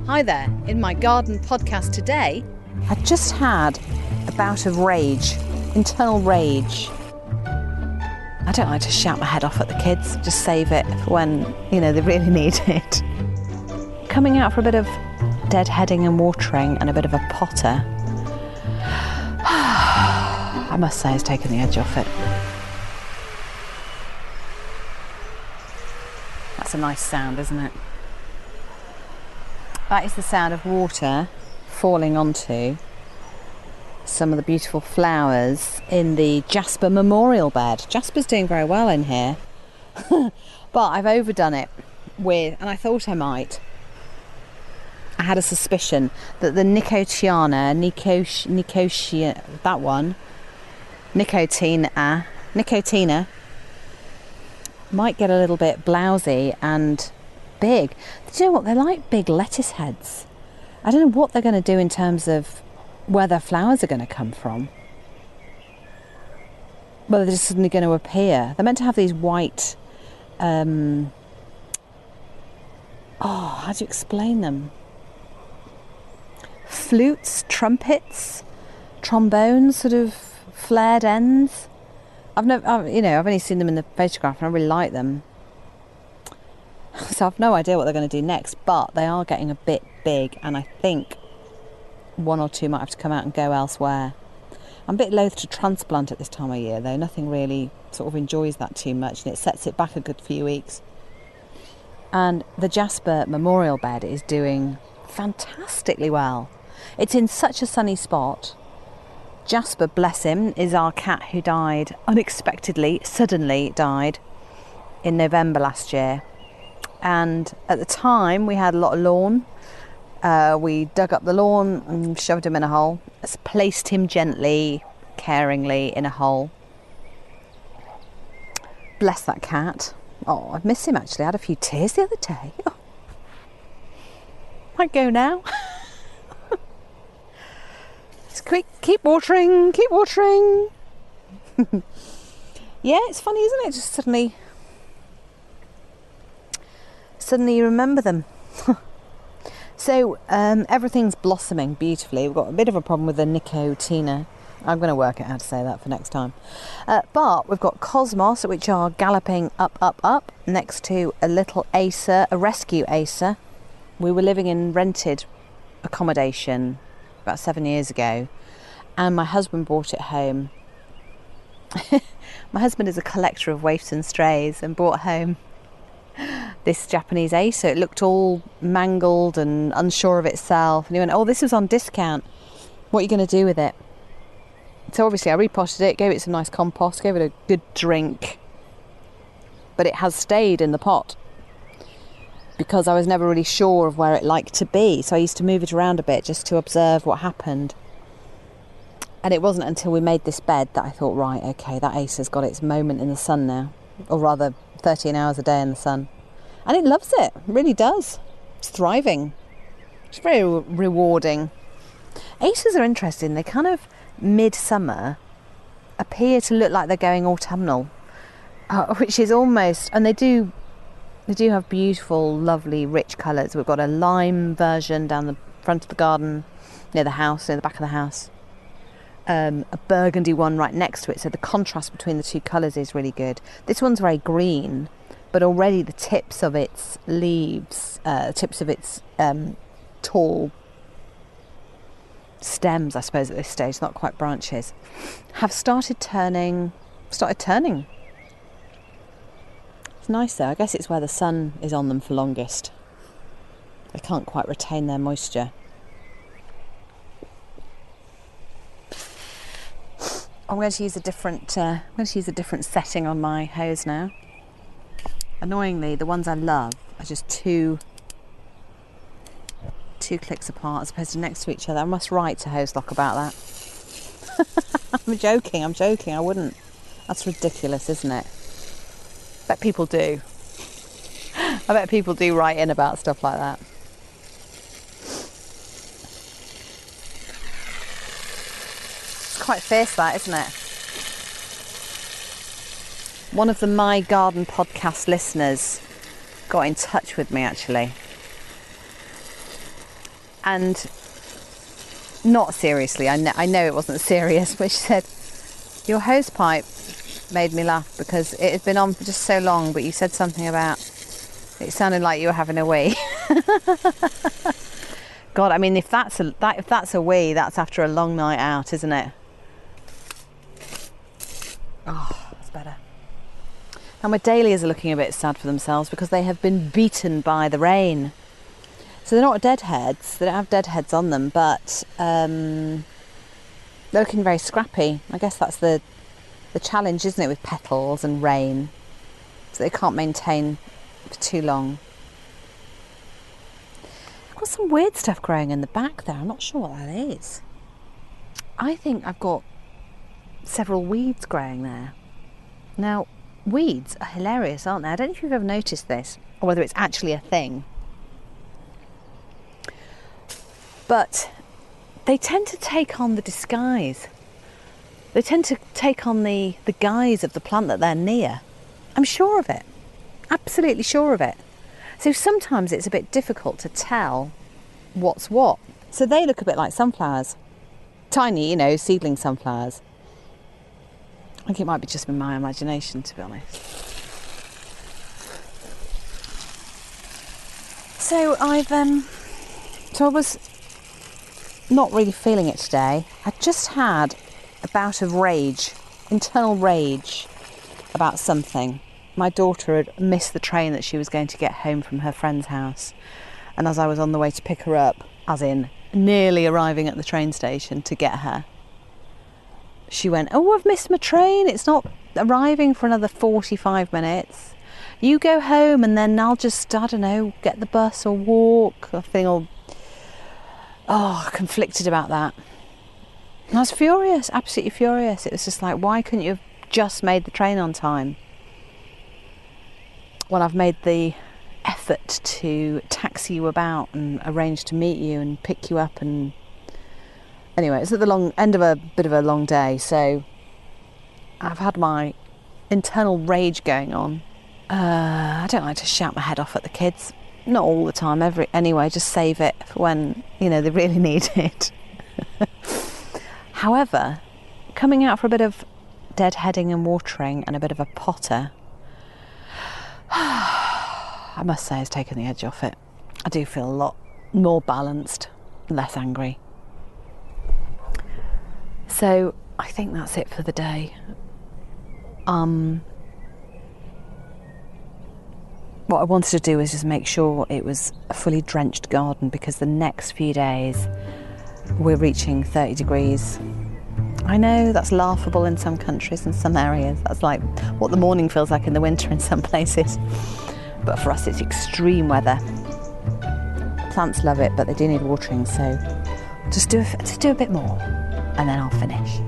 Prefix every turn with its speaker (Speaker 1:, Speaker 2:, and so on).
Speaker 1: Hi there, in my garden podcast today.
Speaker 2: I just had a bout of rage, internal rage. I don't like to shout my head off at the kids, just save it for when, they really need it. Coming out for a bit of deadheading and watering and a bit of a potter, I must say it's taken the edge off it. That's a nice sound, isn't it? That is the sound of water falling onto some of the beautiful flowers in the Jasper memorial bed. Jasper's doing very well in here, but I've overdone it with, and I thought I might. I had a suspicion that the Nicotiana might get a little bit blousy and big. Do you know what? They're like big lettuce heads. I don't know what they're going to do in terms of where their flowers are going to come from. Whether they're just suddenly going to appear. They're meant to have these white... how do you explain them? Flutes, trumpets, trombones, sort of flared ends. I've only seen them in the photograph and I really like them. So I've no idea what they're going to do next, but they are getting a bit big and I think one or two might have to come out and go elsewhere. I'm a bit loath to transplant at this time of year though. Nothing really sort of enjoys that too much and it sets it back a good few weeks. And the Jasper memorial bed is doing fantastically well. It's in such a sunny spot. Jasper, bless him, is our cat who died unexpectedly, suddenly died in November last year. And at the time we had a lot of lawn. We dug up the lawn and shoved him in a hole. Placed him gently, caringly in a hole. Bless that cat. Oh, I miss him actually. I had a few tears the other day. Oh. Might go now. Just keep watering, keep watering. Yeah, it's funny, isn't it? Just suddenly you remember them. So everything's blossoming beautifully. We've got a bit of a problem with the Nicotina. I'm going to work out how to say that for next time. But we've got cosmos, which are galloping up next to a little Acer, a rescue Acer. We were living in rented accommodation about 7 years ago, and my husband brought it home. My husband is a collector of waifs and strays and brought home this Japanese Acer. It looked all mangled and unsure of itself, and he went, "Oh, this was on discount. What are you going to do with it?" So obviously I repotted it, gave it some nice compost, gave it a good drink, but it has stayed in the pot because I was never really sure of where it liked to be, so I used to move it around a bit just to observe what happened. And it wasn't until we made this bed that I thought, right, okay, that Acer's got its moment in the sun now, or rather 13 hours a day in the sun. And it loves it really does. It's thriving. It's very rewarding. Acers are interesting. They kind of midsummer appear to look like they're going autumnal, which is almost, and they do have beautiful, lovely, rich colours. We've got a lime version down the front of the garden, near the house, near the back of the house. A burgundy one right next to it, so the contrast between the two colours is really good. This one's very green, but already the tips of its leaves, tall stems, I suppose at this stage, not quite branches, have started turning. It's nice though. I guess it's where the sun is on them for longest. They can't quite retain their moisture. I'm going to use a different setting on my hose now. Annoyingly, the ones I love are just two clicks apart as opposed to next to each other. I must write to Hose Lock about that. I'm joking, I wouldn't. That's ridiculous, isn't it? I bet people do. I bet people do write in about stuff like that. It's quite fierce, that, isn't it? One of the My Garden podcast listeners got in touch with me, actually. And not seriously, I know it wasn't serious, but she said, your hose pipe made me laugh because it had been on for just so long, but you said something about it sounded like you were having a wee. God, I mean, if that's a wee, that's after a long night out, isn't it? Oh, that's better. And my dahlias are looking a bit sad for themselves because they have been beaten by the rain. So they're not deadheads, they don't have deadheads on them, but they're looking very scrappy. I guess that's the challenge, isn't it, with petals and rain? So they can't maintain for too long. I've got some weird stuff growing in the back there. I'm not sure what that is. I think I've got several weeds growing there. Now, weeds are hilarious, aren't they? I don't know if you've ever noticed this, or whether it's actually a thing. But they tend to take on the disguise. They tend to take on the guise of the plant that they're near. I'm sure of it. Absolutely sure of it. So sometimes it's a bit difficult to tell what's what. So they look a bit like sunflowers. Tiny, seedling sunflowers. I think it might be just in my imagination, to be honest. So I was not really feeling it today. I just had a bout of rage, internal rage about something. My daughter had missed the train that she was going to get home from her friend's house. And as I was on the way to pick her up, as in nearly arriving at the train station to get her, she went, "Oh, I've missed my train. It's not arriving for another 45 minutes. You go home and then I'll just, I don't know, get the bus or walk." I feel conflicted about that. And I was furious, absolutely furious. It was just like, why couldn't you have just made the train on time? Well, I've made the effort to taxi you about and arrange to meet you and pick you up, and anyway, it's at the end of a bit of a long day, so I've had my internal rage going on. I don't like to shout my head off at the kids, not all the time, anyway, just save it for when, they really need it. However, coming out for a bit of deadheading and watering and a bit of a potter, I must say, has taken the edge off it. I do feel a lot more balanced, less angry. So I think that's it for the day. What I wanted to do is just make sure it was a fully drenched garden, because the next few days we're reaching 30 degrees. I know that's laughable in some countries and some areas. That's like what the morning feels like in the winter in some places. But for us, it's extreme weather. Plants love it, but they do need watering, so just do a bit more and then I'll finish.